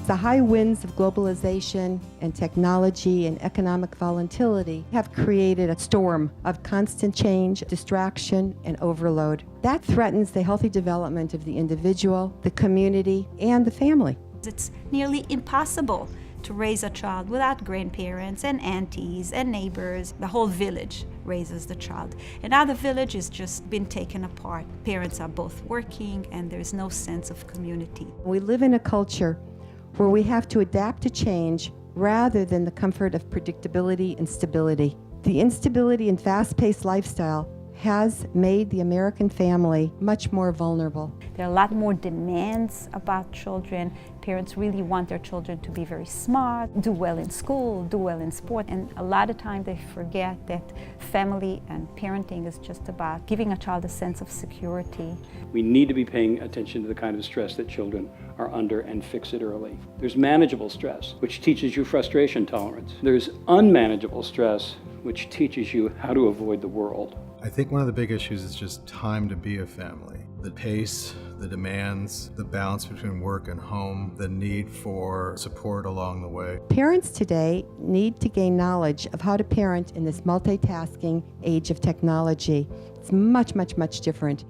The high winds of globalization and technology and economic volatility have created a storm of constant change, distraction, and overload. That threatens the healthy development of the individual, the community, and the family. It's nearly impossible to raise a child without grandparents and aunties and neighbors. The whole village raises the child. And now the village has just been taken apart. Parents are both working and there's no sense of community. We live in a culture where we have to adapt to change rather than the comfort of predictability and stability. The instability and fast-paced lifestyle has made the American family much more vulnerable. There are a lot more demands about children. Parents really want their children to be very smart, do well in school, do well in sport, and a lot of times they forget that family and parenting is just about giving a child a sense of security. We need to be paying attention to the kind of stress that children are under and fix it early. There's manageable stress, which teaches you frustration tolerance. There's unmanageable stress, which teaches you how to avoid the world. I think one of the big issues is just time to be a family. The pace, the demands, the balance between work and home, the need for support along the way. Parents today need to gain knowledge of how to parent in this multitasking age of technology. It's much, much, much different.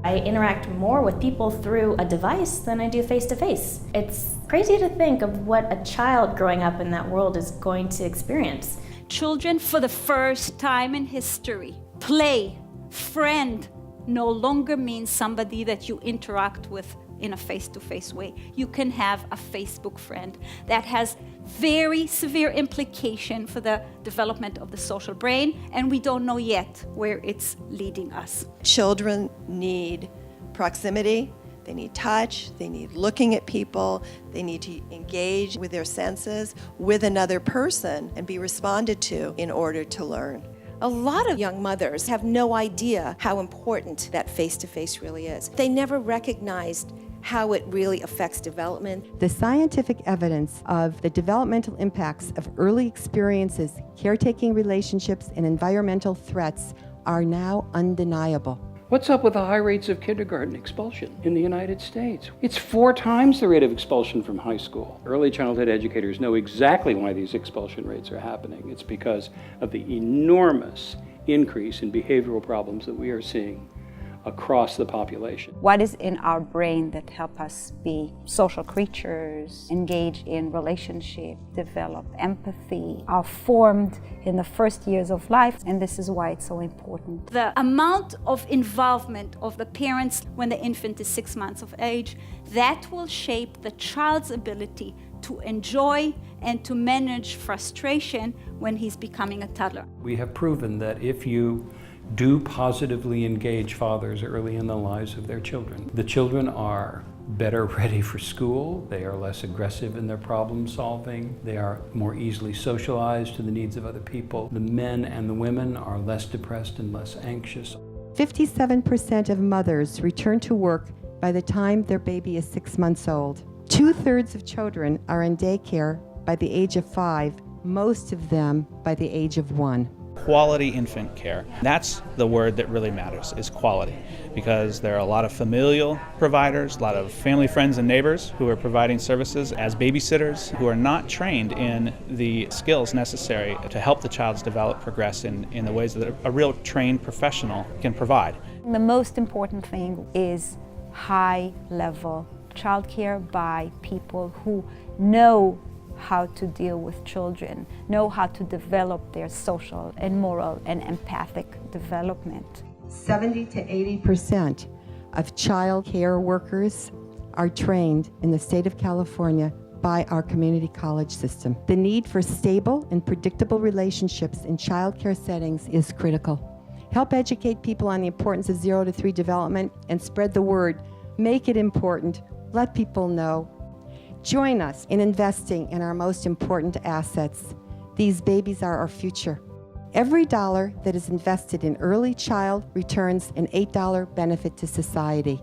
I interact more with people through a device than I do face-to-face. It's crazy to think of what a child growing up in that world is going to experience. Children, for the first time in history, play, friend, no longer means somebody that you interact with in a face-to-face way. You can have a Facebook friend. That has very severe implication for the development of the social brain, and we don't know yet where it's leading us. Children need proximity, they need touch, they need looking at people, they need to engage with their senses with another person and be responded to in order to learn. A lot of young mothers have no idea how important that face-to-face really is. They never recognized how it really affects development. The scientific evidence of the developmental impacts of early experiences, caretaking relationships, and environmental threats are now undeniable. What's up with the high rates of kindergarten expulsion in the United States? It's 4 times the rate of expulsion from high school. Early childhood educators know exactly why these expulsion rates are happening. It's because of the enormous increase in behavioral problems that we are seeing across the population. What is in our brain that help us be social creatures, engage in relationship, develop empathy, are formed in the first years of life, and this is why it's so important. The amount of involvement of the parents when the infant is 6 months of age, that will shape the child's ability to enjoy and to manage frustration when he's becoming a toddler. We have proven that if you do positively engage fathers early in the lives of their children, the children are better ready for school, they are less aggressive in their problem solving, they are more easily socialized to the needs of other people. The men and the women are less depressed and less anxious. 57% of mothers return to work by the time their baby is 6 months old. 2/3 of children are in daycare by the age of 5, most of them by the age of 1. Quality infant care. That's the word that really matters, is quality, because there are a lot of familial providers, a lot of family, friends, and neighbors who are providing services as babysitters who are not trained in the skills necessary to help the child's develop, progress in the ways that a real trained professional can provide. The most important thing is high-level childcare by people who know how to deal with children, know how to develop their social and moral and empathic development. 70 to 80% of child care workers are trained in the state of California by our community college system. The need for stable and predictable relationships in child care settings is critical. Help educate people on the importance of 0 to 3 development and spread the word. Make it important. Let people know. Join us in investing in our most important assets. These babies are our future. Every dollar that is invested in early child returns an $8 benefit to society.